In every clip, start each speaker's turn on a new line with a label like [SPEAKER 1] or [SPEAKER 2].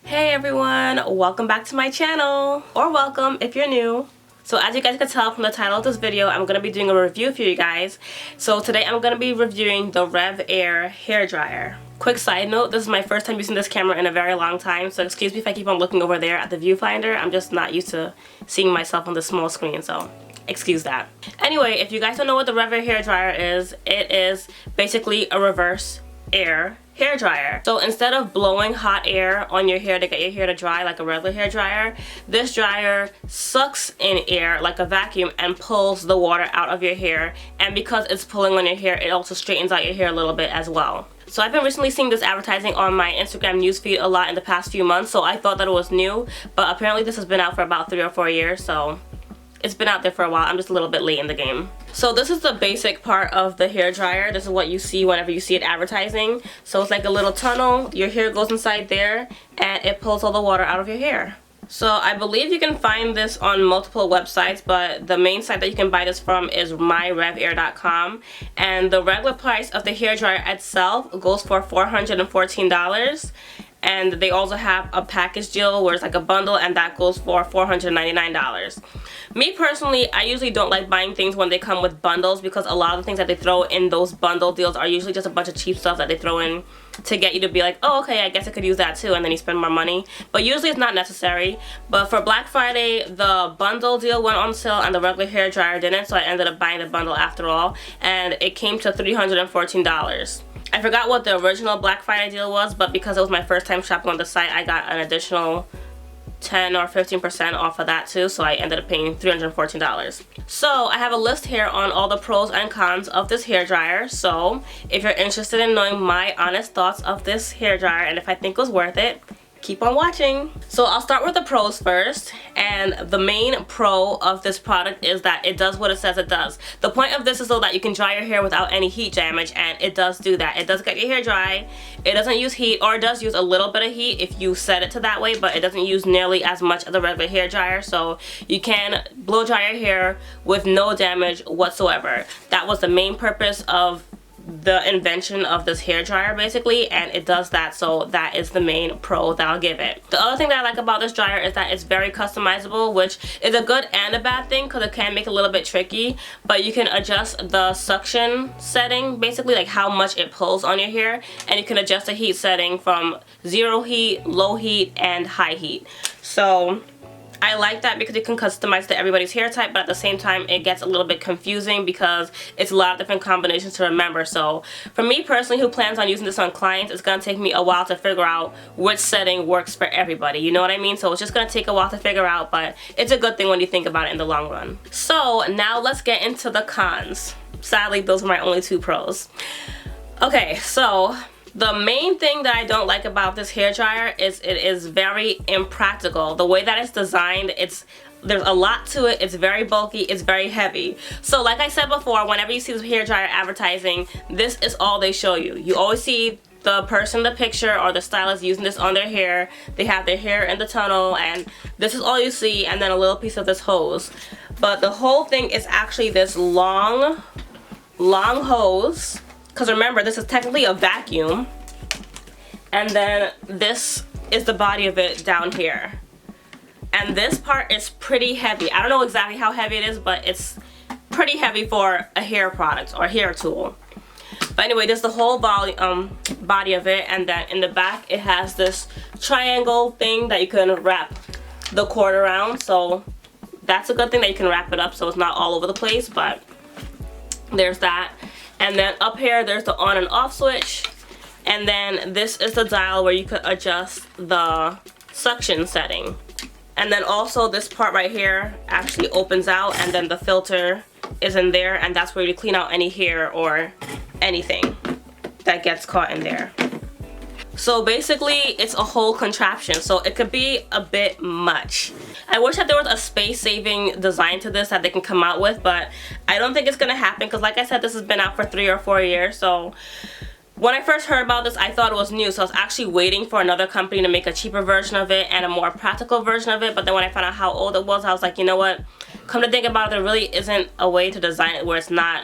[SPEAKER 1] Hey everyone, welcome back to my channel, or welcome if you're new. So as you guys can tell from the title of this video, I'm going to be doing a review for you guys. So today I'm going to be reviewing the REVAIR Hairdryer. Quick side note, this is my first time using this camera in a very long time, so excuse me if I keep on looking over there at the viewfinder. I'm just not used to seeing myself on the small screen, so excuse that. Anyway, if you guys don't know what the REVAIR Hairdryer is, it is basically a reverse air hair dryer. So instead of blowing hot air on your hair to get your hair to dry like a regular hair dryer, this dryer sucks in air like a vacuum and pulls the water out of your hair, and because it's pulling on your hair, it also straightens out your hair a little bit as well. So I've been recently seeing this advertising on my Instagram newsfeed a lot in the past few months, so I thought that it was new, but apparently this has been out for about 3 or 4 years, so it's been out there for a while. I'm just a little bit late in the game. So this is the basic part of the hair dryer. This is what you see whenever you see it advertising. So it's like a little tunnel. Your hair goes inside there and it pulls all the water out of your hair. So I believe you can find this on multiple websites, but the main site that you can buy this from is myrevair.com, and the regular price of the hair dryer itself goes for $414. And they also have a package deal where it's like a bundle, and that goes for $499. Me personally, I usually don't like buying things when they come with bundles, because a lot of the things that they throw in those bundle deals are usually just a bunch of cheap stuff that they throw in to get you to be like, oh okay, I guess I could use that too, and then you spend more money. But usually it's not necessary. But for Black Friday, the bundle deal went on sale and the regular hair dryer didn't, so I ended up buying the bundle after all, and it came to $314. I forgot what the original Black Friday deal was, but because it was my first time shopping on the site, I got an additional 10 or 15% off of that too, so I ended up paying $314. So I have a list here on all the pros and cons of this hair dryer. So if you're interested in knowing my honest thoughts of this hair dryer and if I think it was worth it, keep on watching. So I'll start with the pros first, and the main pro of this product is that it does what it says it does. The point of this is so that you can dry your hair without any heat damage, and it does do that. It does get your hair dry. It doesn't use heat, or it does use a little bit of heat if you set it to that way, but it doesn't use nearly as much as the regular hair dryer, so you can blow dry your hair with no damage whatsoever. That was the main purpose of the invention of this hair dryer basically, and it does that, so that is the main pro that I'll give it. The other thing that I like about this dryer is that it's very customizable, which is a good and a bad thing because it can make it a little bit tricky, but you can adjust the suction setting, basically like how much it pulls on your hair, and you can adjust the heat setting from 0 heat, low heat, and high heat. So I like that because you can customize to everybody's hair type, but at the same time it gets a little bit confusing because it's a lot of different combinations to remember. So for me personally, who plans on using this on clients, it's going to take me a while to figure out which setting works for everybody, you know what I mean? So it's just going to take a while to figure out, but it's a good thing when you think about it in the long run. So now let's get into the cons. Sadly, those are my only 2 pros. Okay, so the main thing that I don't like about this hair dryer is it is very impractical. The way that it's designed, there's a lot to it. It's very bulky, it's very heavy. So like I said before, whenever you see this hair dryer advertising, this is all they show you. You always see the person in the picture or the stylist using this on their hair. They have their hair in the tunnel, and this is all you see, and then a little piece of this hose. But the whole thing is actually this long hose. Because remember, this is technically a vacuum, and then this is the body of it down here. And this part is pretty heavy. I don't know exactly how heavy it is, but it's pretty heavy for a hair product or hair tool. But anyway, this is the whole body of it, and then in the back it has this triangle thing that you can wrap the cord around. So that's a good thing that you can wrap it up so it's not all over the place, but there's that. And then up here there's the on and off switch, and then this is the dial where you could adjust the suction setting. And then also this part right here actually opens out, and then the filter is in there, and that's where you clean out any hair or anything that gets caught in there. So basically it's a whole contraption, so it could be a bit much. I wish that there was a space-saving design to this that they can come out with, but I don't think it's gonna happen because like I said, this has been out for 3 or 4 years. So when I first heard about this, I thought it was new, so I was actually waiting for another company to make a cheaper version of it and a more practical version of it. But then when I found out how old it was, I was like, you know what, come to think about it, there really isn't a way to design it where it's not,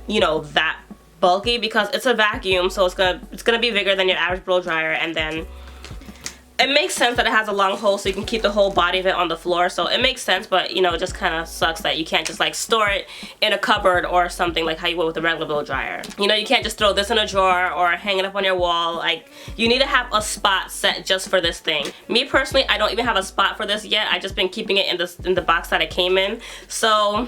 [SPEAKER 1] you know, that bulky, because it's a vacuum, so it's gonna be bigger than your average blow dryer, and then it makes sense that it has a long hole so you can keep the whole body of it on the floor, so it makes sense, but you know, it just kind of sucks that you can't just like store it in a cupboard or something like how you would with a regular blow dryer. You know, you can't just throw this in a drawer or hang it up on your wall. Like, you need to have a spot set just for this thing. Me personally, I don't even have a spot for this yet. I just been keeping it in the box that it came in, so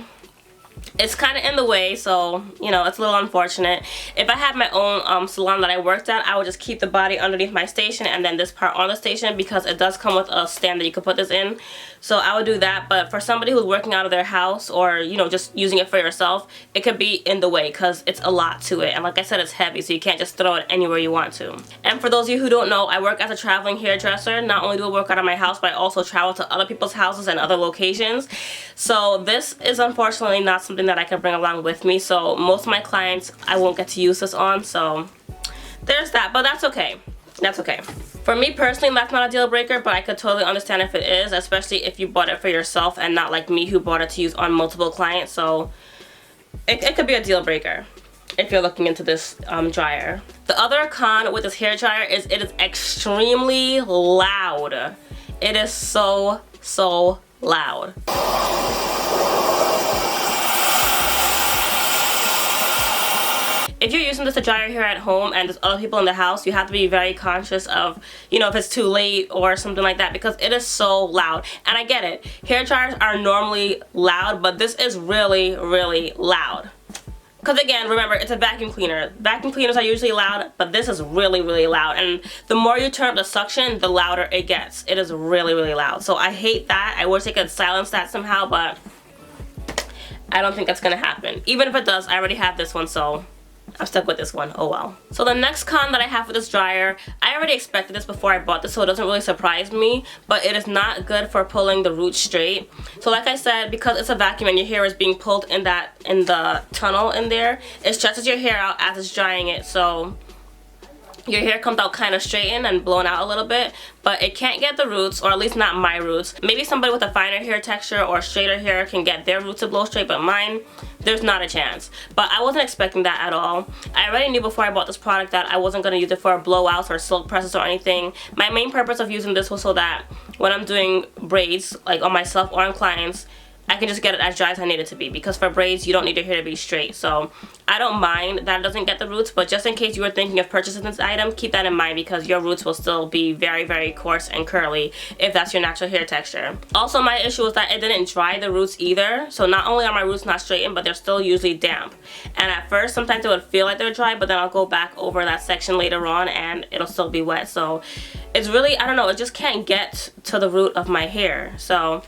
[SPEAKER 1] it's kind of in the way, so you know, it's a little unfortunate. If I had my own salon that I worked at, I would just keep the body underneath my station and then this part on the station, because it does come with a stand that you can put this in. So I would do that, but for somebody who's working out of their house, or you know, just using it for yourself, it could be in the way because it's a lot to it, and like I said, it's heavy, so you can't just throw it anywhere you want to. And for those of you who don't know, I work as a traveling hairdresser. Not only do I work out of my house, but I also travel to other people's houses and other locations. So this is unfortunately not something that I can bring along with me, so most of my clients I won't get to use this on, so there's that, but that's okay. That's okay. For me personally, that's not a deal breaker, but I could totally understand if it is, especially if you bought it for yourself and not like me who bought it to use on multiple clients. So it could be a deal breaker if you're looking into this dryer. The other con with this hair dryer is it is extremely loud. It is so loud. If you're using this to dry your hair at home and there's other people in the house, you have to be very conscious of, you know, if it's too late or something like that, because it is so loud. And I get it. Hair dryers are normally loud, but this is really loud. Because again, remember, it's a vacuum cleaner. Vacuum cleaners are usually loud, but this is really loud. And the more you turn up the suction, the louder it gets. It is really loud. So I hate that. I wish they could silence that somehow, but I don't think that's going to happen. Even if it does, I already have this one, so I'm stuck with this one. Oh well. So the next con that I have with this dryer, I already expected this before I bought this, so it doesn't really surprise me, but it is not good for pulling the roots straight. So like I said, because it's a vacuum and your hair is being pulled in the tunnel in there, it stretches your hair out as it's drying it, so your hair comes out kind of straightened and blown out a little bit, but it can't get the roots, or at least not my roots. Maybe somebody with a finer hair texture or straighter hair can get their roots to blow straight, but mine, there's not a chance. But I wasn't expecting that at all. I already knew before I bought this product that I wasn't going to use it for blowouts or silk presses or anything. My main purpose of using this was so that when I'm doing braids, like on myself or on clients, I can just get it as dry as I need it to be, because for braids you don't need your hair to be straight. So I don't mind that it doesn't get the roots, but just in case you were thinking of purchasing this item, keep that in mind, because your roots will still be very coarse and curly if that's your natural hair texture. Also, my issue was that it didn't dry the roots either, so not only are my roots not straightened, but they're still usually damp. And at first sometimes it would feel like they're dry, but then I'll go back over that section later on and it'll still be wet. So it's really, I don't know, it just can't get to the root of my hair. So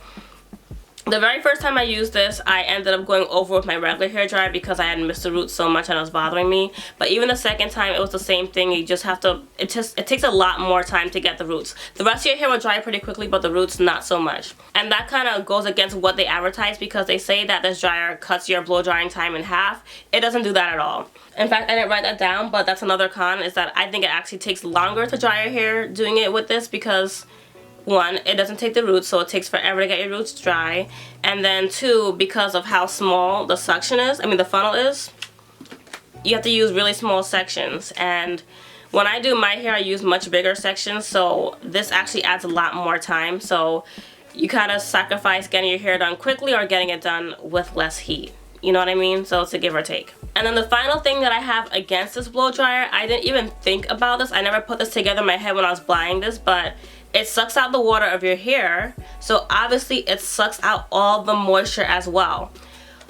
[SPEAKER 1] the very first time I used this, I ended up going over with my regular hair dryer because I had missed the roots so much and it was bothering me. But even the second time, it was the same thing. You just have to, it takes a lot more time to get the roots. The rest of your hair will dry pretty quickly, but the roots not so much. And that kind of goes against what they advertise, because they say that this dryer cuts your blow drying time in half. It doesn't do that at all. In fact, I didn't write that down, but that's another con, is that I think it actually takes longer to dry your hair doing it with this, because one, it doesn't take the roots, so it takes forever to get your roots dry. And then two, because of how small the suction is, the funnel is, you have to use really small sections. And when I do my hair, I use much bigger sections, so this actually adds a lot more time. So you kind of sacrifice getting your hair done quickly or getting it done with less heat. You know what I mean? So it's a give or take. And then the final thing that I have against this blow dryer, I didn't even think about this. I never put this together in my head when I was buying this, but it sucks out the water of your hair, so obviously it sucks out all the moisture as well.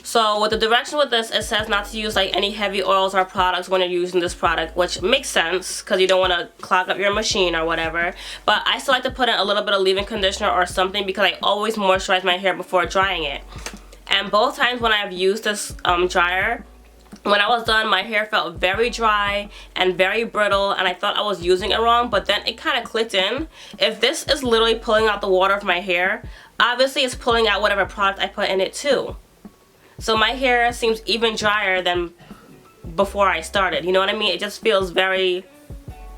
[SPEAKER 1] So with the direction with this, it says not to use like any heavy oils or products when you're using this product, which makes sense because you don't want to clog up your machine or whatever. But I still like to put in a little bit of leave-in conditioner or something, because I always moisturize my hair before drying it. And both times when I've used this dryer, when I was done, my hair felt very dry and very brittle, and I thought I was using it wrong, but then it kind of clicked in. If this is literally pulling out the water of my hair, obviously it's pulling out whatever product I put in it too. So my hair seems even drier than before I started, you know what I mean? It just feels very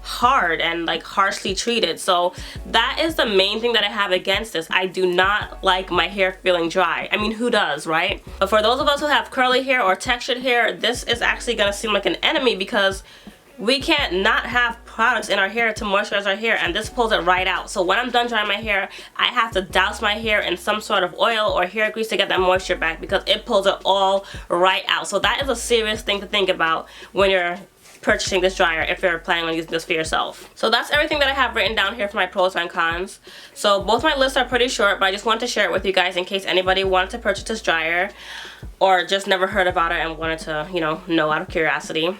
[SPEAKER 1] hard and like harshly treated. So that is the main thing that I have against this. I do not like my hair feeling dry. Who does, right? But for those of us who have curly hair or textured hair, this is actually gonna seem like an enemy, because we can't not have products in our hair to moisturize our hair, and this pulls it right out. So when I'm done drying my hair, I have to douse my hair in some sort of oil or hair grease to get that moisture back, because it pulls it all right out. So that is a serious thing to think about when you're purchasing this dryer, if you're planning on using this for yourself. So that's everything that I have written down here for my pros and cons. So both my lists are pretty short, but I just wanted to share it with you guys in case anybody wanted to purchase this dryer or just never heard about it and wanted to, you know out of curiosity.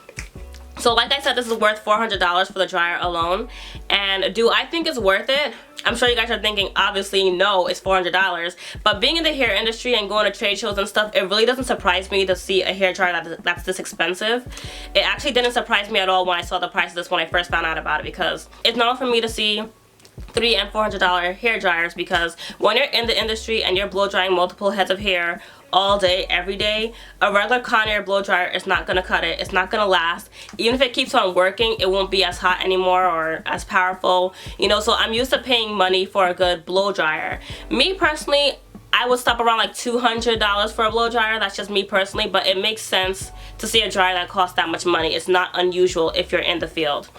[SPEAKER 1] So like I said, this is worth $400 for the dryer alone. And do I think it's worth it? I'm sure you guys are thinking, obviously, no, it's $400. But being in the hair industry and going to trade shows and stuff, it really doesn't surprise me to see a hair dryer that's this expensive. It actually didn't surprise me at all when I saw the price of this when I first found out about it, because it's normal for me to see $300 and $400 hair dryers, because when you're in the industry and you're blow drying multiple heads of hair all day, every day, a regular Conair blow dryer is not gonna cut it. It's not gonna last. Even if it keeps on working, it won't be as hot anymore or as powerful, so I'm used to paying money for a good blow dryer. Me personally, I would stop around like $200 for a blow dryer. That's just me personally, but it makes sense to see a dryer that costs that much money. It's not unusual if you're in the field.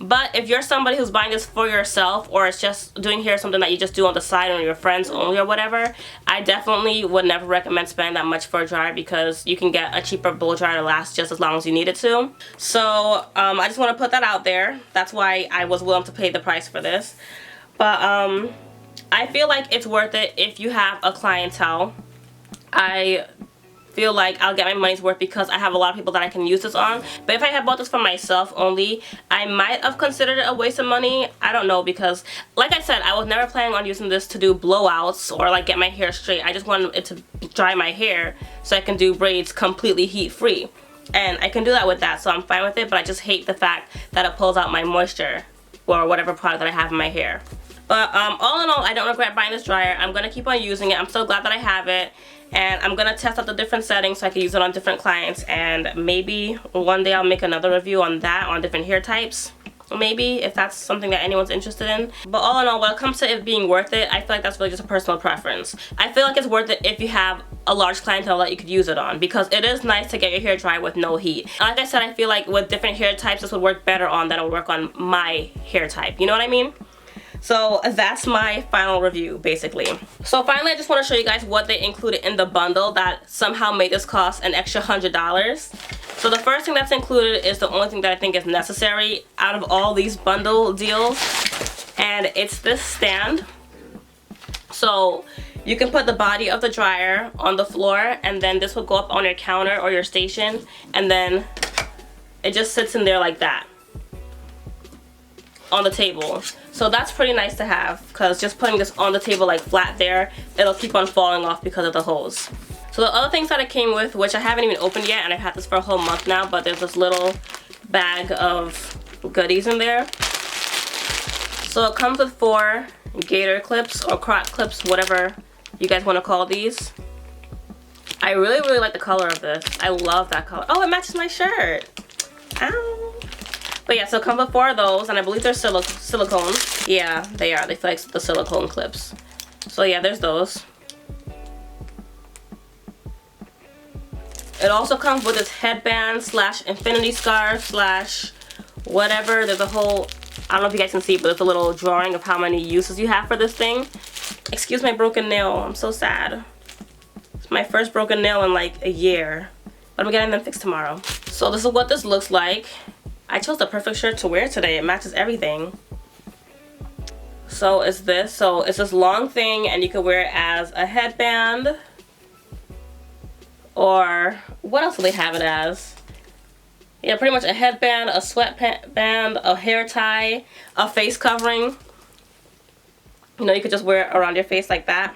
[SPEAKER 1] But if you're somebody who's buying this for yourself, or it's just doing hair something that you just do on the side on your friends only or whatever, I definitely would never recommend spending that much for a dryer, because you can get a cheaper blow dryer to last just as long as you need it to. So I just want to put that out there. That's why I was willing to pay the price for this. But I feel like it's worth it if you have a clientele. I feel like I'll get my money's worth because I have a lot of people that I can use this on. But if I had bought this for myself only, I might have considered it a waste of money. I don't know, because like I said, I was never planning on using this to do blowouts or like get my hair straight. I just wanted it to dry my hair so I can do braids completely heat free, and I can do that with that, so I'm fine with it. But I just hate the fact that it pulls out my moisture or whatever product that I have in my hair. But all in all, I don't regret buying this dryer. I'm gonna keep on using it. I'm so glad that I have it. And I'm gonna test out the different settings so I can use it on different clients, and maybe one day I'll make another review on that, on different hair types, maybe, if that's something that anyone's interested in. But all in all, when it comes to it being worth it, I feel like that's really just a personal preference. I feel like it's worth it if you have a large clientele that you could use it on, because it is nice to get your hair dry with no heat. And like I said, I feel like with different hair types, this would work better on than it would work on my hair type. You know what I mean? So that's my final review, basically. So finally, I just want to show you guys what they included in the bundle that somehow made this cost an extra $100. So the first thing that's included is the only thing that I think is necessary out of all these bundle deals, and it's this stand. So you can put the body of the dryer on the floor, and then this will go up on your counter or your station, and then it just sits in there like that on the table. So that's pretty nice to have, because just putting this on the table like flat there, it'll keep on falling off because of the hose. So the other things that it came with, which I haven't even opened yet, and I've had this for a whole month now, but there's this little bag of goodies in there. So it comes with 4 gator clips or crotch clips, whatever you guys want to call these. I really like the color of this. I love that color. Oh, it matches my shirt. Ow. But yeah, so it comes with 4 of those, and I believe they're silicone. Yeah, they are. They feel like the silicone clips. So yeah, there's those. It also comes with this headband / infinity scarf / whatever. There's a whole, I don't know if you guys can see, but there's a little drawing of how many uses you have for this thing. Excuse my broken nail. I'm so sad. It's my first broken nail in like a year, but I'm getting them fixed tomorrow. So this is what this looks like. I chose the perfect shirt to wear today. It matches everything. So it's this. So it's this long thing, and you can wear it as a headband. Or what else do they have it as? Yeah, pretty much a headband, a sweatband, a hair tie, a face covering. You could just wear it around your face like that.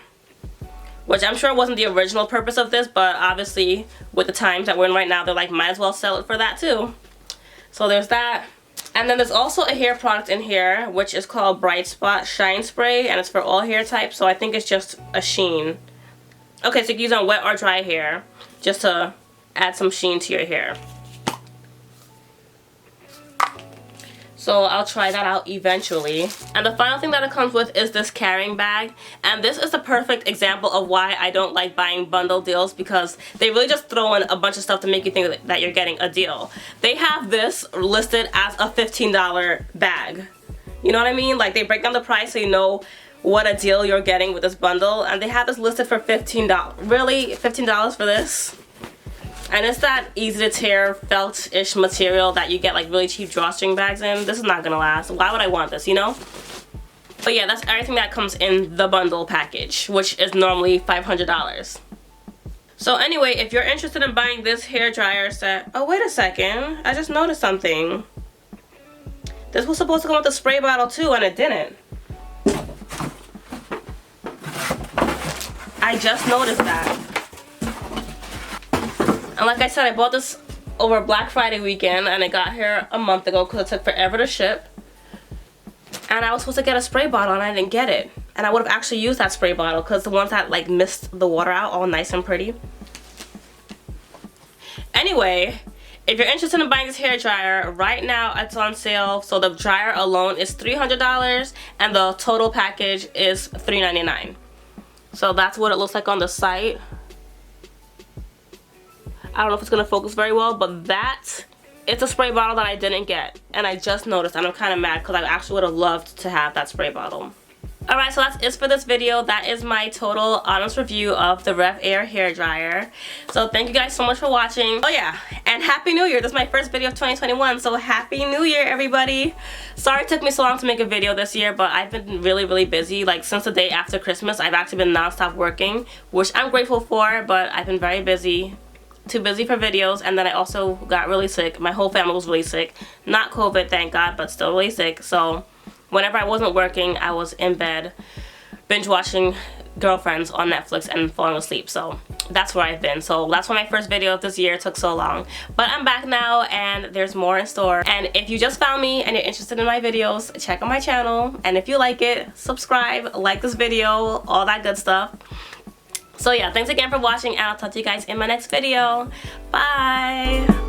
[SPEAKER 1] Which I'm sure wasn't the original purpose of this, but obviously with the times that we're in right now, they're like, might as well sell it for that too. So there's that. And then there's also a hair product in here, which is called Bright Spot Shine Spray, and it's for all hair types, so I think it's just a sheen. Okay, so you can use it on wet or dry hair, just to add some sheen to your hair. So I'll try that out eventually. And the final thing that it comes with is this carrying bag. And this is a perfect example of why I don't like buying bundle deals, because they really just throw in a bunch of stuff to make you think that you're getting a deal. They have this listed as a $15 bag. You know what I mean? Like, they break down the price so you know what a deal you're getting with this bundle. And they have this listed for $15. Really? $15 for this? And it's that easy to tear felt-ish material that you get like really cheap drawstring bags in. This is not gonna last. Why would I want this, you know? But yeah, that's everything that comes in the bundle package, which is normally $500. So anyway, if you're interested in buying this hairdryer set... Oh, wait a second. I just noticed something. This was supposed to come with a spray bottle too, and it didn't. I just noticed that. And like I said, I bought this over Black Friday weekend, and it got here a month ago because it took forever to ship. And I was supposed to get a spray bottle and I didn't get it. And I would have actually used that spray bottle because the ones that like mist the water out all nice and pretty. Anyway, if you're interested in buying this hairdryer, right now it's on sale. So the dryer alone is $300 and the total package is $399. So that's what it looks like on the site. I don't know if it's going to focus very well, but it's a spray bottle that I didn't get. And I just noticed, and I'm kind of mad because I actually would have loved to have that spray bottle. Alright, so that's it for this video. That is my total honest review of the REVAIR hairdryer. So thank you guys so much for watching. Oh yeah, and Happy New Year. This is my first video of 2021, so Happy New Year, everybody. Sorry it took me so long to make a video this year, but I've been really busy. Like, since the day after Christmas, I've actually been non-stop working, which I'm grateful for, but I've been very busy. Too busy for videos, and then I also got really sick. My whole family was really sick. Not COVID, thank God, but still really sick. So whenever I wasn't working, I was in bed binge watching Girlfriends on Netflix and falling asleep. So that's where I've been. So that's why my first video of this year took so long. But I'm back now and there's more in store. And if you just found me and you're interested in my videos, check out my channel. And if you like it, subscribe, like this video, all that good stuff. So yeah, thanks again for watching, and I'll talk to you guys in my next video. Bye!